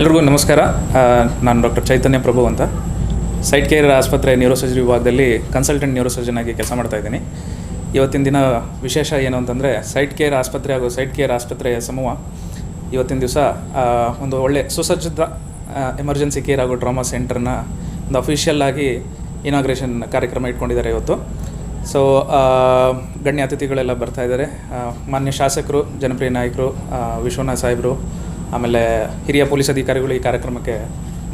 ಎಲ್ರಿಗೂ ನಮಸ್ಕಾರ. ನಾನು ಡಾಕ್ಟರ್ ಚೈತನ್ಯ ಪ್ರಭು ಅಂತ ಸೈಟ್ ಕೇರ್ ಆಸ್ಪತ್ರೆ ನ್ಯೂರೋಸರ್ಜರಿ ವಿಭಾಗದಲ್ಲಿ ಕನ್ಸಲ್ಟೆಂಟ್ ನ್ಯೂರೋಸರ್ಜನ್ ಆಗಿ ಕೆಲಸ ಮಾಡ್ತಾಯಿದ್ದೀನಿ. ಇವತ್ತಿನ ದಿನ ವಿಶೇಷ ಏನು ಅಂತಂದರೆ ಸೈಟ್ ಕೇರ್ ಆಸ್ಪತ್ರೆ ಹಾಗೂ ಸೈಟ್ ಕೇರ್ ಆಸ್ಪತ್ರೆಯ ಸಮೂಹ ಇವತ್ತಿನ ದಿವಸ ಒಂದು ಒಳ್ಳೆ ಸುಸಜ್ಜಿತ ಎಮರ್ಜೆನ್ಸಿ ಕೇರ್ ಹಾಗೂ ಟ್ರಾಮಾ ಸೆಂಟರ್ನ ಒಂದು ಅಫಿಷಿಯಲ್ ಆಗಿ ಇನಾಗ್ರೇಷನ್ ಕಾರ್ಯಕ್ರಮ ಇಟ್ಕೊಂಡಿದ್ದಾರೆ ಇವತ್ತು. ಸೊ ಗಣ್ಯ ಅತಿಥಿಗಳೆಲ್ಲ ಬರ್ತಾಯಿದ್ದಾರೆ. ಮಾನ್ಯ ಶಾಸಕರು, ಜನಪ್ರಿಯ ನಾಯಕರು, ವಿಶ್ವನಾಥ್ ಸಾಹೇಬರು, ಆಮೇಲೆ ಹಿರಿಯ ಪೊಲೀಸ್ ಅಧಿಕಾರಿಗಳು ಈ ಕಾರ್ಯಕ್ರಮಕ್ಕೆ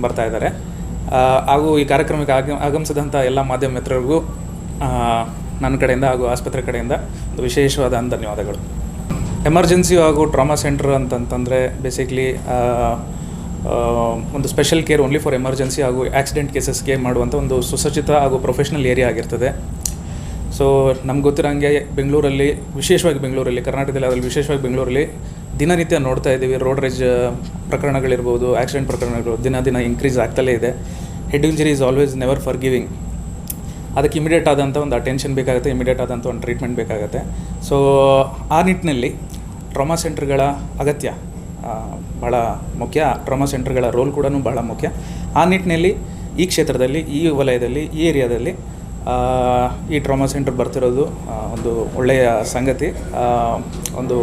ಬರ್ತಾ ಇದ್ದಾರೆ. ಹಾಗೂ ಈ ಕಾರ್ಯಕ್ರಮಕ್ಕೆ ಆಗಮಿಸಿದಂಥ ಎಲ್ಲ ಮಾಧ್ಯಮ ಮಿತ್ರರಿಗೂ ನನ್ನ ಕಡೆಯಿಂದ ಹಾಗೂ ಆಸ್ಪತ್ರೆ ಕಡೆಯಿಂದ ಒಂದು ವಿಶೇಷವಾದ ಧನ್ಯವಾದಗಳು. ಎಮರ್ಜೆನ್ಸಿ ಹಾಗೂ ಟ್ರಾಮಾ ಸೆಂಟರ್ ಅಂತಂತಂದರೆ ಬೇಸಿಕ್ಲಿ ಒಂದು special care only for emergency ಹಾಗೂ ಆಕ್ಸಿಡೆಂಟ್ ಕೇಸಸ್ಗೆ ಮಾಡುವಂಥ ಒಂದು ಸುಸಜ್ಜಿತ ಹಾಗೂ ಪ್ರೊಫೆಷ್ನಲ್ ಏರಿಯಾ ಆಗಿರ್ತದೆ. ಸೊ ನಮ್ಗೆ ಗೊತ್ತಿರೋಂಗೆ ಬೆಂಗಳೂರಲ್ಲಿ, ವಿಶೇಷವಾಗಿ ಬೆಂಗಳೂರಲ್ಲಿ, ಕರ್ನಾಟಕದಲ್ಲಿ ಅದರಲ್ಲಿ ವಿಶೇಷವಾಗಿ ಬೆಂಗಳೂರಲ್ಲಿ ದಿನನಿತ್ಯ ನೋಡ್ತಾ ಇದ್ದೀವಿ. ರೋಡ್ ರೇಜ್ ಪ್ರಕರಣಗಳಿರ್ಬೋದು, ಆಕ್ಸಿಡೆಂಟ್ ಪ್ರಕರಣಗಳು ದಿನ ಇಂಕ್ರೀಸ್ ಆಗ್ತಲೇ ಇದೆ. Head injury is always never for giving. ಅದಕ್ಕೆ ಇಮಿಡಿಯೇಟ್ ಆದಂಥ ಒಂದು ಅಟೆನ್ಷನ್ ಬೇಕಾಗುತ್ತೆ, ಇಮಿಡಿಯೇಟ್ ಆದಂಥ ಒಂದು ಟ್ರೀಟ್ಮೆಂಟ್ ಬೇಕಾಗುತ್ತೆ. ಸೊ ಆ ನಿಟ್ಟಿನಲ್ಲಿ ಟ್ರಾಮಾ ಸೆಂಟರ್ಗಳ ಅಗತ್ಯ ಭಾಳ ಮುಖ್ಯ. ಟ್ರಾಮಾ ಸೆಂಟರ್ಗಳ ರೋಲ್ ಕೂಡ ಭಾಳ ಮುಖ್ಯ. ಆ ನಿಟ್ಟಿನಲ್ಲಿ ಈ ಕ್ಷೇತ್ರದಲ್ಲಿ, ಈ ವಲಯದಲ್ಲಿ, ಈ ಏರಿಯಾದಲ್ಲಿ ಈ ಟ್ರಾಮಾ ಸೆಂಟರ್ ಬರ್ತಿರೋದು ಒಂದು ಒಳ್ಳೆಯ ಸಂಗತಿ, ಒಂದು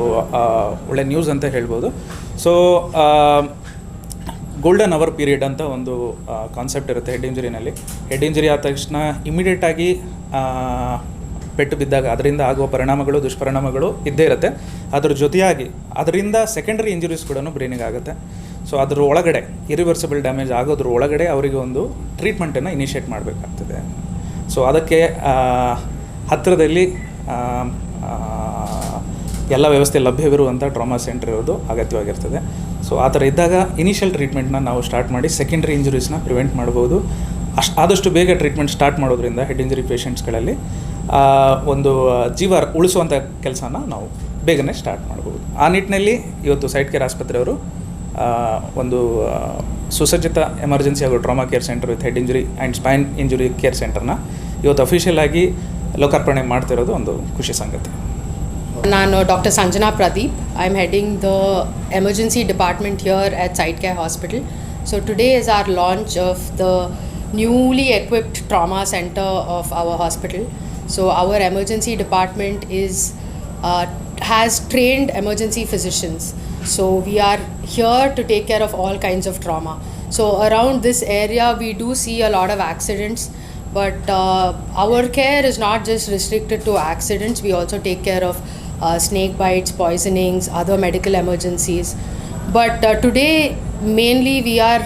ಒಳ್ಳೆಯ ನ್ಯೂಸ್ ಅಂತ ಹೇಳ್ಬೋದು. ಸೊ ಗೋಲ್ಡನ್ ಅವರ್ ಪೀರಿಯಡ್ ಅಂತ ಒಂದು ಕಾನ್ಸೆಪ್ಟ್ ಇರುತ್ತೆ ಹೆಡ್ ಇಂಜರಿನಲ್ಲಿ. ಹೆಡ್ ಇಂಜರಿ ಆದ ತಕ್ಷಣ ಇಮಿಡಿಯೇಟಾಗಿ ಪೆಟ್ಟು ಬಿದ್ದಾಗ ಅದರಿಂದ ಆಗುವ ಪರಿಣಾಮಗಳು, ದುಷ್ಪರಿಣಾಮಗಳು ಇದ್ದೇ ಇರುತ್ತೆ. ಅದ್ರ ಜೊತೆಯಾಗಿ ಅದರಿಂದ ಸೆಕೆಂಡರಿ ಇಂಜುರೀಸ್ ಕೂಡ ಬ್ರೈನಿಗೆ ಆಗುತ್ತೆ. ಸೊ ಅದ್ರ ಒಳಗಡೆ ಇರಿವರ್ಸಿಬಲ್ ಡ್ಯಾಮೇಜ್ ಆಗೋದ್ರ ಒಳಗಡೆ ಅವರಿಗೆ ಒಂದು ಟ್ರೀಟ್ಮೆಂಟನ್ನು ಇನಿಷಿಯೇಟ್ ಮಾಡಬೇಕಾಗ್ತದೆ. ಸೊ ಅದಕ್ಕೆ ಹತ್ತಿರದಲ್ಲಿ ಎಲ್ಲ ವ್ಯವಸ್ಥೆ ಲಭ್ಯವಿರುವಂಥ ಟ್ರಾಮಾ ಸೆಂಟರ್ ಇರೋದು ಅಗತ್ಯವಾಗಿರ್ತದೆ. ಸೊ ಆ ಥರ ಇದ್ದಾಗ ಇನಿಷಿಯಲ್ ಟ್ರೀಟ್ಮೆಂಟ್ನ ನಾವು ಸ್ಟಾರ್ಟ್ ಮಾಡಿ ಸೆಕೆಂಡ್ರಿ ಇಂಜುರೀಸ್ನ ಪ್ರಿವೆಂಟ್ ಮಾಡ್ಬೋದು. ಆದಷ್ಟು ಬೇಗ ಟ್ರೀಟ್ಮೆಂಟ್ ಸ್ಟಾರ್ಟ್ ಮಾಡೋದ್ರಿಂದ ಹೆಡ್ ಇಂಜರಿ ಪೇಷಂಟ್ಸ್ಗಳಲ್ಲಿ ಒಂದು ಜೀವ ಉಳಿಸುವಂಥ ಕೆಲಸನ ನಾವು ಬೇಗನೆ ಸ್ಟಾರ್ಟ್ ಮಾಡ್ಬೋದು. ಆ ನಿಟ್ಟಿನಲ್ಲಿ ಇವತ್ತು ಸೈಟ್ ಕೇರ್ ಆಸ್ಪತ್ರೆಯವರು ಒಂದು ಸುಸಜ್ಜಿತ ಎಮರ್ಜೆನ್ಸಿ ಹಾಗೂ trauma care centre with head injury and spine injury care ಸೆಂಟರ್ನ ಇವತ್ತು ಅಫಿಷಿಯಲ್ ಆಗಿ ಲೋಕಾರ್ಪಣೆ ಮಾಡ್ತಿರೋದು ಒಂದು ಖುಷಿ ಸಂಗತಿ. ನಾನು doctor Sanjana Pradeep. I am heading the emergency department here at Sight Care Hospital. So today is our launch of the newly equipped trauma center of our hospital. So our emergency department has trained emergency physicians. So we are here to take care of all kinds of trauma. So around this area we do see a lot of accidents, but our care is not just restricted to accidents. We also take care of snake bites, poisonings, other medical emergencies. But today mainly we are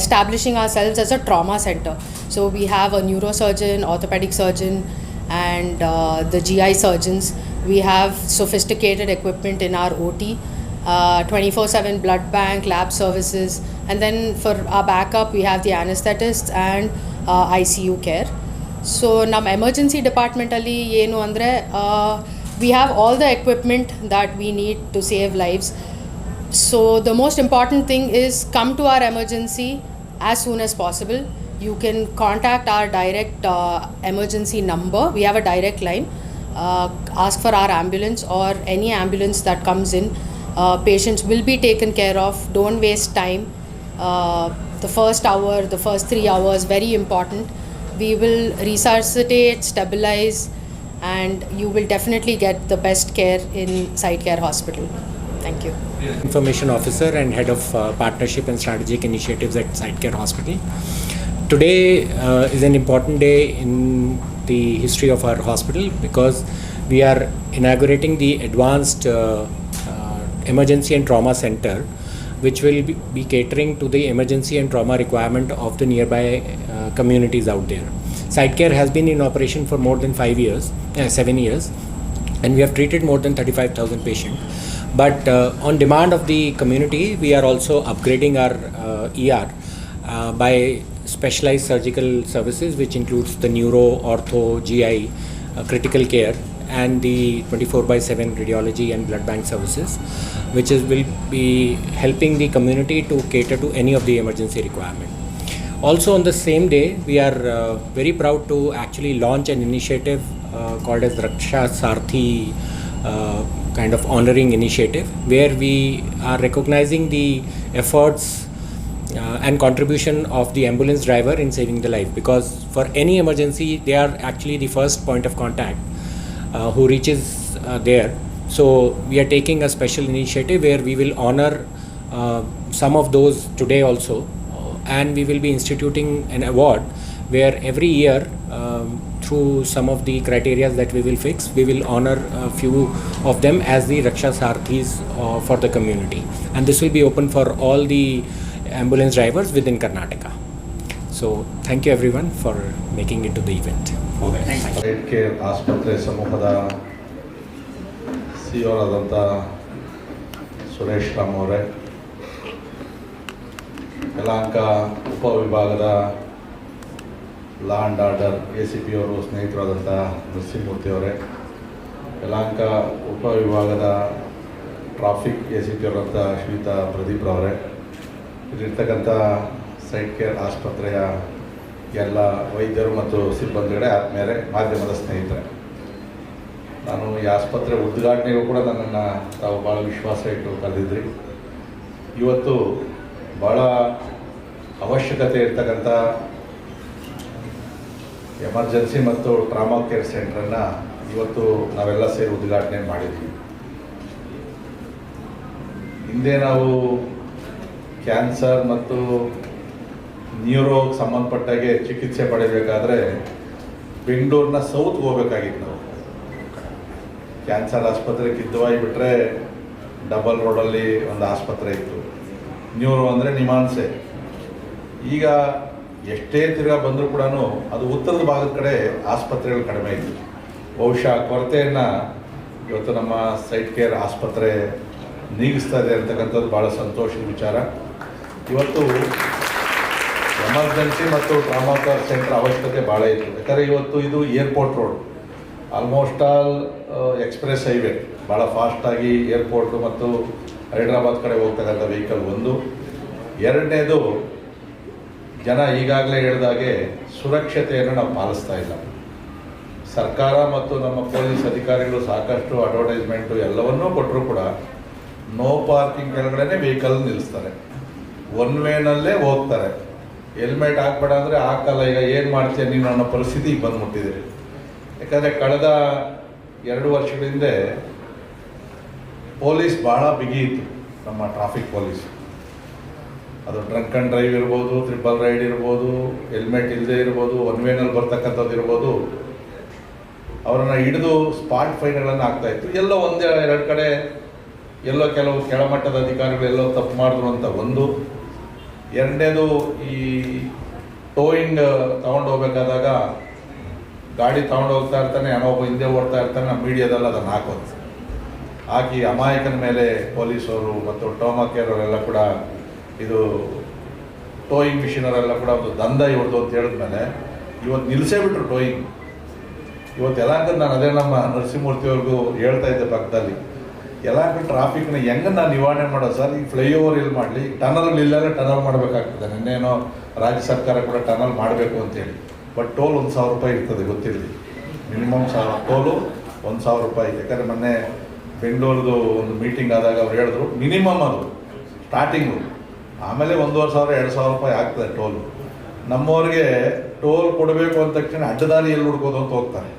establishing ourselves as a trauma center. So we have a neurosurgeon, orthopedic surgeon, and the GI surgeons. We have sophisticated equipment in our OT, 24/7 blood bank, lab services, and then for our backup we have the anesthetists and ICU care. So ನಮ್ಮ emergency department ಅಲ್ಲಿ ಏನು ಅಂದರೆ we have all the equipment that we need to save lives. So the most important thing is come to our emergency as soon as possible. You can contact our direct emergency number. We have a direct line. Ask for our ambulance or any ambulance that comes in. Patients will be taken care of. Don't waste time. The first hour, the first 3 hours, very important. We will resuscitate, stabilize, and you will definitely get the best care in Site Care Hospital. Thank you. Information Officer and Head of Partnership and Strategic Initiatives at Site Care Hospital. Today is an important day in the history of our hospital because we are inaugurating the advanced emergency and trauma center, which will be catering to the emergency and trauma requirement of the nearby communities out there. Site Care has been in operation for more than 7 years, and we have treated more than 35,000 patients. But on demand of the community, we are also upgrading our ER by specialized surgical services, which includes the neuro, ortho, GI, critical care, and the 24/7 radiology and blood bank services, which will be helping the community to cater to any of the emergency requirement. Also on the same day, we are very proud to actually launch an initiative called as Raksha Sarthi kind of honoring initiative, where we are recognizing the efforts and contribution of the ambulance driver in saving the life, because for any emergency they are actually the first point of contact who reaches there. So we are taking a special initiative where we will honor some of those today also, and we will be instituting an award where every year through some of the criteria that we will fix, we will honor a few of them as the Raksha Sarathis for the community, and this will be open for all the ambulance drivers within Karnataka. So thank you everyone for making it to the event. Side care ಆಸ್ಪತ್ರೆ ಸಮೂಹದ ಸಿಒರಾದಂಥ ಸುರೇಶ್ ರಾಮ್ ಅವರೇ, ಯಲಹಂಕ ಉಪವಿಭಾಗದ law and order ACP ಅವರು ಸ್ನೇಹಿತರಾದಂಥ ನರಸಿಂಹಮೂರ್ತಿ ಅವರೇ, ಯಲಹಂಕ ಉಪವಿಭಾಗದ traffic ACP ಅವರಾದಂಥ ಶ್ರೀಯುತ ಪ್ರದೀಪ್ ಅವರೇ, ಇಲ್ಲಿರ್ತಕ್ಕಂಥ ಸೈಡ್ ಕೇರ್ ಆಸ್ಪತ್ರೆಯ ಎಲ್ಲ ವೈದ್ಯರು ಮತ್ತು ಸಿಬ್ಬಂದಿಗಳೇ, ಆದಮೇಲೆ ಮಾಧ್ಯಮದ ಸ್ನೇಹಿತರೆ, ನಾನು ಈ ಆಸ್ಪತ್ರೆ ಉದ್ಘಾಟನೆಗೂ ಕೂಡ ನನ್ನನ್ನು ತಾವು ಭಾಳ ವಿಶ್ವಾಸ ಇಟ್ಟು ಕರೆದಿದ್ರಿ. ಇವತ್ತು ಭಾಳ ಅವಶ್ಯಕತೆ ಇರ್ತಕ್ಕಂಥ ಎಮರ್ಜೆನ್ಸಿ ಮತ್ತು ಟ್ರಾಮಾ ಕೇರ್ ಸೆಂಟ್ರನ್ನು ಇವತ್ತು ನಾವೆಲ್ಲ ಸೇರಿ ಉದ್ಘಾಟನೆ ಮಾಡಿದ್ವಿ. ಹಿಂದೆ ನಾವು ಕ್ಯಾನ್ಸರ್ ಮತ್ತು ನ್ಯೂರೋಗೆ ಸಂಬಂಧಪಟ್ಟಾಗೆ ಚಿಕಿತ್ಸೆ ಪಡೆಯಬೇಕಾದ್ರೆ ಬೆಂಗಳೂರಿನ ಸೌತ್ಗೆ ಹೋಗ್ಬೇಕಾಗಿತ್ತು. ನಾವು ಕ್ಯಾನ್ಸರ್ ಆಸ್ಪತ್ರೆ ಕಿದ್ವಾಯಿ ಬಿಟ್ಟರೆ ಡಬಲ್ ರೋಡಲ್ಲಿ ಒಂದು ಆಸ್ಪತ್ರೆ ಇತ್ತು. ನ್ಯೂರೋ ಅಂದರೆ ನಿಮಾನ್ಸೆ. ಈಗ ಎಷ್ಟೇ ತಿರ್ಗಾ ಬಂದರೂ ಕೂಡ ಅದು ಉತ್ತರದ ಭಾಗದ ಕಡೆ ಆಸ್ಪತ್ರೆಗಳು ಕಡಿಮೆ ಇತ್ತು. ಬಹುಶಃ ಕೊರತೆಯನ್ನು ಇವತ್ತು ನಮ್ಮ ಸೈಡ್ ಕೇರ್ ಆಸ್ಪತ್ರೆ ನೀಗಿಸ್ತಾ ಇದೆ ಅಂತಕ್ಕಂಥದ್ದು ಭಾಳ ಸಂತೋಷದ ವಿಚಾರ. ಇವತ್ತು ಎಮರ್ಜೆನ್ಸಿ ಮತ್ತು ಟ್ರಾಮಾ ಕೇರ್ ಸೆಂಟರ್ ಅವಶ್ಯಕತೆ ಭಾಳ ಇತ್ತು. ಯಾಕಂದರೆ ಇವತ್ತು ಇದು airport road, almost all express highway, ಭಾಳ ಫಾಸ್ಟಾಗಿ ಏರ್ಪೋರ್ಟು ಮತ್ತು ಹೈದ್ರಾಬಾದ್ ಕಡೆ ಹೋಗ್ತಕ್ಕಂಥ ವೆಹಿಕಲ್ ಒಂದು. ಎರಡನೇದು, ಜನ ಈಗಾಗಲೇ ಹೇಳಿದಾಗೆ ಸುರಕ್ಷತೆಯನ್ನು ನಾವು ಪಾಲಿಸ್ತಾ ಇಲ್ಲ. ಸರ್ಕಾರ ಮತ್ತು ನಮ್ಮ ಪೊಲೀಸ್ ಅಧಿಕಾರಿಗಳು ಸಾಕಷ್ಟು ಅಡ್ವರ್ಟೈಸ್ಮೆಂಟು ಎಲ್ಲವನ್ನೂ ಕೊಟ್ಟರೂ ಕೂಡ ನೋ ಪಾರ್ಕಿಂಗ್ ಕೆಳಗಡೆ ವೆಹಿಕಲ್ ನಿಲ್ಲಿಸ್ತಾರೆ, ಒನ್ ವೇನಲ್ಲೇ ಹೋಗ್ತಾರೆ. ಹೆಲ್ಮೆಟ್ ಹಾಕ್ಬೇಡ ಅಂದರೆ ಹಾಕಲ್ಲ. ಈಗ ಏನು ಮಾಡ್ತೀಯ ನೀನು ಅನ್ನೋ ಪರಿಸ್ಥಿತಿ ಈಗ ಬಂದ್ಬಿಟ್ಟಿದೆ. ಯಾಕಂದರೆ ಕಳೆದ 2 ವರ್ಷಗಳ ಹಿಂದೆ ಪೊಲೀಸ್ ಭಾಳ ಬಿಗಿ ಇತ್ತು, ನಮ್ಮ ಟ್ರಾಫಿಕ್ ಪೊಲೀಸ್. ಅದು ಡ್ರಂಕ್ ಆ್ಯಂಡ್ ಡ್ರೈವ್ ಇರ್ಬೋದು, ಟ್ರಿಪಲ್ ರೈಡ್ ಇರ್ಬೋದು, ಹೆಲ್ಮೆಟ್ ಇಲ್ಲದೆ ಇರ್ಬೋದು, ಒನ್ ವೇನಲ್ಲಿ ಬರ್ತಕ್ಕಂಥದ್ದು ಇರ್ಬೋದು, ಅವರನ್ನು ಹಿಡಿದು ಸ್ಪಾಟ್ ಫೈನ್ಗಳನ್ನು ಆಗ್ತಾಯಿತ್ತು. ಎಲ್ಲೋ 1-2 ಕಡೆ ಎಲ್ಲೋ ಕೆಲವು ಕೆಳಮಟ್ಟದ ಅಧಿಕಾರಿಗಳು ಎಲ್ಲೋ ತಪ್ಪು ಮಾಡಿದ್ರು ಅಂತ ಒಂದು. ಎರಡನೇದು, ಈ ಟೋಯಿಂಗ್ ತೊಗೊಂಡು ಹೋಗ್ಬೇಕಾದಾಗ ಗಾಡಿ ತೊಗೊಂಡು ಹೋಗ್ತಾ ಇರ್ತಾನೆ, ಒಬ್ಬ ಹಿಂದೆ ಓಡ್ತಾ ಇರ್ತಾನೆ, ನಮ್ಮ ಮೀಡಿಯಾದಲ್ಲಿ ಅದನ್ನು ಹಾಕಿ ಅಮಾಯಕನ ಮೇಲೆ ಪೊಲೀಸವರು ಮತ್ತು ಟ್ರಾಮಾ ಕೇರ್ ಅವರೆಲ್ಲ ಕೂಡ ಇದು ಟೋಯಿಂಗ್ ಮಿಷಿನವರೆಲ್ಲ ಕೂಡ ಒಂದು ದಂಧ ಇವ್ರದ್ದು ಅಂತ ಹೇಳಿದ್ಮೇಲೆ ಇವತ್ತು ನಿಲ್ಲಿಸೇ ಬಿಟ್ರು ಟೋಯಿಂಗ್. ಇವತ್ತು ಯಲಹಂಕ, ನಾನು ಅದೇ ನಮ್ಮ ನರಸಿಂಹಮೂರ್ತಿಯವ್ರಿಗೂ ಹೇಳ್ತಾ ಇದ್ದೆ ಪಕ್ಕದಲ್ಲಿ, ಯಲಹಂಕ ಟ್ರಾಫಿಕ್ನ ಹೆಂಗೆ ನಾನು ನಿವಾರಣೆ ಮಾಡೋದು ಸರ್? ಈಗ ಫ್ಲೈಓವರ್ ಇಲ್ಲಿ ಮಾಡಲಿ, ಟನಲ್ ಇಲ್ಲೇ ಟನಲ್ ಮಾಡಬೇಕಾಗ್ತದೆ. ನಿನ್ನೇನೋ ರಾಜ್ಯ ಸರ್ಕಾರ ಕೂಡ ಟನಲ್ ಮಾಡಬೇಕು ಅಂತೇಳಿ, ಬಟ್ ಟೋಲ್ 1,000 ರೂಪಾಯಿ ಇರ್ತದೆ, ಗೊತ್ತಿರಲಿ. ಮಿನಿಮಮ್ ಟೋಲು 1,000 ರೂಪಾಯಿ. ಯಾಕಂದರೆ ಮೊನ್ನೆ ಬೆಂಗಳೂರದು ಒಂದು ಮೀಟಿಂಗ್ ಆದಾಗ ಅವ್ರು ಹೇಳಿದ್ರು ಮಿನಿಮಮ್ ಅದು ಸ್ಟಾರ್ಟಿಂಗು, ಆಮೇಲೆ 1,500-2,000 ರೂಪಾಯಿ ಆಗ್ತದೆ ಟೋಲು. ನಮ್ಮವ್ರಿಗೆ ಟೋಲ್ ಕೊಡಬೇಕು ಅಂದ ತಕ್ಷಣ ಅಡ್ಡದಾರಿ ಎಲ್ಲಿ ಹುಡ್ಕೋದು ಅಂತ ಹೋಗ್ತಾರೆ.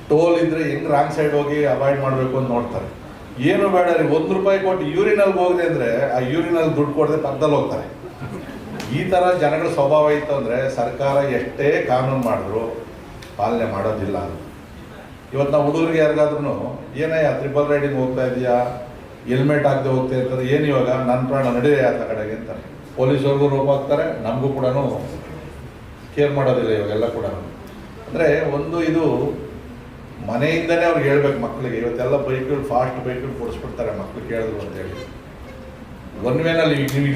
ಟೋಲ್ ಇದ್ದರೆ ಹೆಂಗೆ ರಾಂಗ್ ಸೈಡ್ ಹೋಗಿ ಅವಾಯ್ಡ್ ಮಾಡಬೇಕು ಅಂತ ನೋಡ್ತಾರೆ. ಏನು ಬೇಡ ರೀ, 1 ರೂಪಾಯಿ ಕೊಟ್ಟು ಯೂರಿನಲ್ಲಿ ಹೋಗಿದೆ ಅಂದರೆ ಆ ಯೂರಿನಲ್ಲಿ ದುಡ್ಡು ಕೊಡದೆ ಪಕ್ಕದಲ್ಲಿ ಹೋಗ್ತಾರೆ. ಈ ಥರ ಜನಗಳ ಸ್ವಭಾವ ಇತ್ತು ಅಂದರೆ ಸರ್ಕಾರ ಎಷ್ಟೇ ಕಾನೂನು ಮಾಡಿದ್ರು ಪಾಲನೆ ಮಾಡೋದಿಲ್ಲ. ಇವತ್ತು ನಾವು ಹುಡುಗರಿಗೆ ಯಾರಿಗಾದ್ರೂ ಏನಯ್ಯ ಟ್ರಿಪಲ್ ರೈಡಿಂಗ್ ಹೋಗ್ತಾ ಇದೆಯಾ, ಹೆಲ್ಮೆಟ್ ಹಾಕದೆ ಹೋಗ್ತಾ ಇರ್ತಾರೆ, ಏನು ಇವಾಗ ನನ್ನ ಪ್ರಾಣ ನಡೆಯೇ ಆತ ಕಡೆಗೆ ಅಂತಾರೆ. ಪೊಲೀಸವ್ರಿಗೂ ರೋಪ ಹಾಕ್ತಾರೆ, ನಮಗೂ ಕೂಡ ಕೇರ್ ಮಾಡೋದಿಲ್ಲ ಇವಾಗೆಲ್ಲ ಕೂಡ. ಅಂದರೆ ಒಂದು ಇದು ಮನೆಯಿಂದನೇ ಅವ್ರಿಗೆ ಹೇಳ್ಬೇಕು ಮಕ್ಕಳಿಗೆ. ಇವತ್ತೆಲ್ಲ ಬೈಕ್ಗಳು, ಫಾಸ್ಟ್ ಬೈಕ್ಗಳು ಕೊಡಿಸ್ಬಿಡ್ತಾರೆ ಮಕ್ಕಳು ಕೇಳಿದ್ರು ಅಂತೇಳಿ. ಒನ್ ವೇನಲ್ಲಿ ನೀವು ಇಲ್ಲೇ